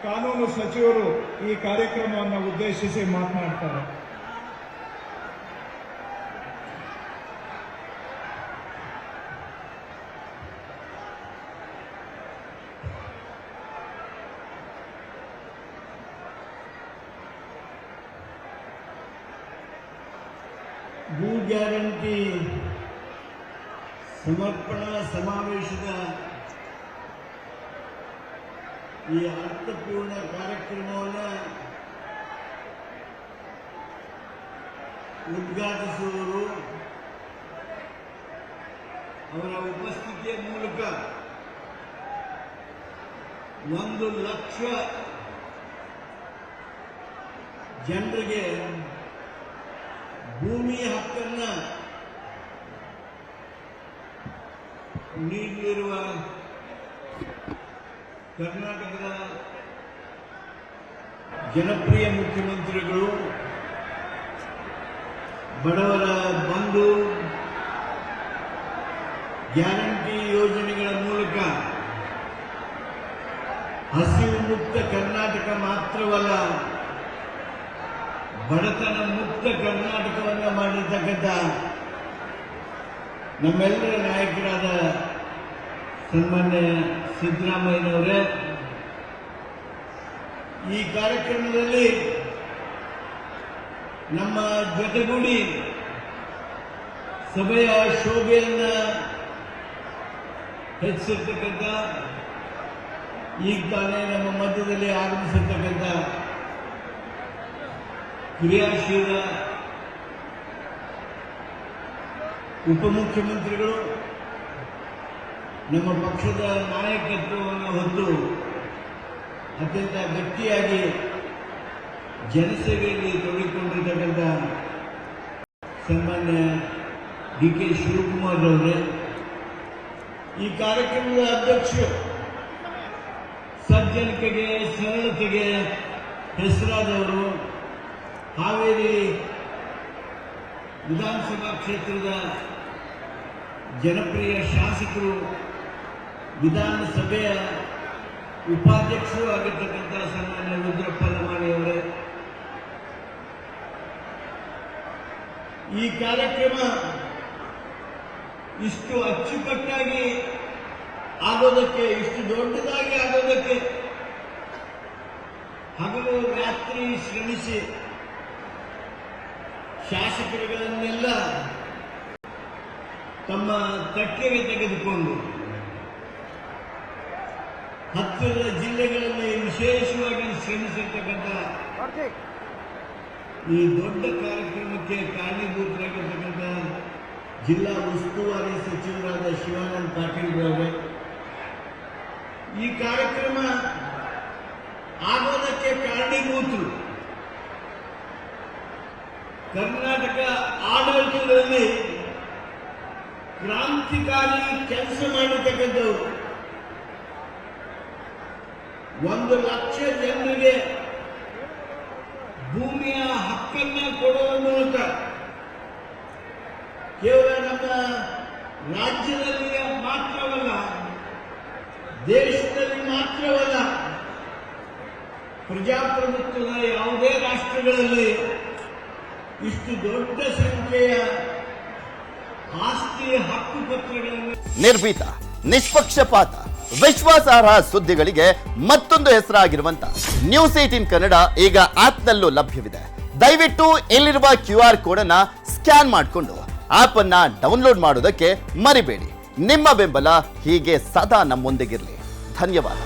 ಕಾನೂನು ಸಚಿವರು ಈ ಕಾರ್ಯಕ್ರಮವನ್ನು ಉದ್ದೇಶಿಸಿ ಮಾತನಾಡ್ತಾರೆ. ಭೂ ಗ್ಯಾರಂಟಿ ಸಮರ್ಪಣಾ ಸಮಾವೇಶದ ಈ ಅರ್ಥಪೂರ್ಣ ಕಾರ್ಯಕ್ರಮವನ್ನು ಉದ್ಘಾಟಿಸುವವರು ಅವರ ಉಪಸ್ಥಿತಿಯ ಮೂಲಕ 1 ಲಕ್ಷ ಜನರಿಗೆ ಭೂಮಿಯ ಹಕ್ಕನ್ನ ನೀಡಲಿರುವ ಕರ್ನಾಟಕದ ಜನಪ್ರಿಯ ಮುಖ್ಯಮಂತ್ರಿಗಳು ಬಡವರ ಬಂಧು ಗ್ಯಾರಂಟಿ ಯೋಜನೆಗಳ ಮೂಲಕ ಹಸಿವು ಮುಕ್ತ ಕರ್ನಾಟಕ ಮಾತ್ರವಲ್ಲ, ಬಡತನ ಮುಕ್ತ ಕರ್ನಾಟಕವನ್ನು ಮಾಡಿರ್ತಕ್ಕಂಥ ನಮ್ಮೆಲ್ಲರ ನಾಯಕರಾದ ಸನ್ಮಾನ್ಯ ಸಿದ್ದರಾಮಯ್ಯನವರೇ, ಈ ಕಾರ್ಯಕ್ರಮದಲ್ಲಿ ನಮ್ಮ ಜೊತೆಗೂಡಿ ಸಭೆಯ ಶೋಭೆಯನ್ನ ಹೆಚ್ಚಿಸಿರ್ತಕ್ಕಂಥ, ಈಗ ತಾನೇ ನಮ್ಮ ಮಧ್ಯದಲ್ಲಿ ಆಗಮಿಸಿರ್ತಕ್ಕಂಥ ಕ್ರಿಯಾಶೀಲ ಉಪಮುಖ್ಯಮಂತ್ರಿಗಳು, ನಮ್ಮ ಪಕ್ಷದ ನಾಯಕತ್ವವನ್ನು ಹೊತ್ತು ಅತ್ಯಂತ ಗಟ್ಟಿಯಾಗಿ ಜನಸೇವೆಯಲ್ಲಿ ತೊಡಗಿಕೊಂಡಿರ್ತಕ್ಕಂಥ ಸನ್ಮಾನ್ಯ ಡಿ.ಕೆ. ಶಿವಕುಮಾರ್ ಅವರೇ, ಈ ಕಾರ್ಯಕ್ರಮದ ಅಧ್ಯಕ್ಷರು, ಸಜ್ಜನಿಕೆಗೆ ಸರಳತೆಗೆ ಹೆಸರಾದವರು, ಹಾವೇರಿ ವಿಧಾನಸಭಾ ಕ್ಷೇತ್ರದ ಜನಪ್ರಿಯ ಶಾಸಕರು, ವಿಧಾನಸಭೆಯ ಉಪಾಧ್ಯಕ್ಷರು ಆಗಿರ್ತಕ್ಕಂಥ ಸನ್ಮಾನ್ಯ ರುದ್ರಪ್ಪ ಲಮಾಣಿಯವರೇ, ಈ ಕಾರ್ಯಕ್ರಮ ಇಷ್ಟು ಅಚ್ಚುಕಟ್ಟಾಗಿ ಆಗೋದಕ್ಕೆ, ಇಷ್ಟು ದೊಡ್ಡದಾಗಿ ಆಗೋದಕ್ಕೆ ಹಗಲು ರಾತ್ರಿ ಶ್ರಮಿಸಿ ಶಾಸಕರುಗಳನ್ನೆಲ್ಲ ತಮ್ಮ ತೆಕ್ಕೆಗೆ ತೆಗೆದುಕೊಂಡು ಹತ್ತಿರದ ಜಿಲ್ಲೆಗಳಲ್ಲಿ ವಿಶೇಷವಾಗಿ ಶ್ರಮಿಸಿರ್ತಕ್ಕಂಥ ಈ ದೊಡ್ಡ ಕಾರ್ಯಕ್ರಮಕ್ಕೆ ಕಾರಣೀಭೂತರಾಗಿರ್ತಕ್ಕಂಥ ಜಿಲ್ಲಾ ಉಸ್ತುವಾರಿ ಸಚಿವರಾದ ಶಿವಾನಂದ ಪಾಟೀಲ್ ಅವರೇ, ಈ ಕಾರ್ಯಕ್ರಮ ಆಗೋದಕ್ಕೆ ಕಾರಣೀಭೂತರು ಕರ್ನಾಟಕ ಆಡಳಿತದಲ್ಲಿ ಕ್ರಾಂತಿಕಾರಿ ಕೆಲಸ ಮಾಡಿರ್ತಕ್ಕಂಥವ್ರು, 1 ಲಕ್ಷ ಜನರಿಗೆ ಭೂಮಿಯ ಹಕ್ಕನ್ನ ಕೊಡುವ ಮೂಲಕ ಕೇವಲ ನಮ್ಮ ರಾಜ್ಯದಲ್ಲಿ ಮಾತ್ರವಲ್ಲ, ದೇಶದಲ್ಲಿ ಮಾತ್ರವಲ್ಲ, ಪ್ರಜಾಪ್ರಭುತ್ವದ ಯಾವುದೇ ರಾಷ್ಟ್ರಗಳಲ್ಲಿ ಇಷ್ಟು ದೊಡ್ಡ ಸಂಖ್ಯೆಯ ಆಸ್ತಿ ಹಕ್ಕುಪತ್ರಗಳನ್ನು ನಿರ್ಭೀತ, ನಿಷ್ಪಕ್ಷಪಾತ, ವಿಶ್ವಾಸಾರ್ಹ ಸುದ್ದಿಗಳಿಗೆ ಮತ್ತೊಂದು ಹೆಸರಾಗಿರುವಂತ ನ್ಯೂಸ್ 18 ಕನ್ನಡ ಈಗ ಆಪ್ನಲ್ಲೂ ಲಭ್ಯವಿದೆ. ದಯವಿಟ್ಟು ಇಲ್ಲಿರುವ QR ಕೋಡ್ ಅನ್ನ ಸ್ಕ್ಯಾನ್ ಮಾಡಿಕೊಂಡು ಆಪ್ ಅನ್ನ ಡೌನ್ಲೋಡ್ ಮಾಡೋದಕ್ಕೆ ಮರಿಬೇಡಿ. ನಿಮ್ಮ ಬೆಂಬಲ ಹೀಗೆ ಸದಾ ನಮ್ಮೊಂದಿಗಿರಲಿ. ಧನ್ಯವಾದ.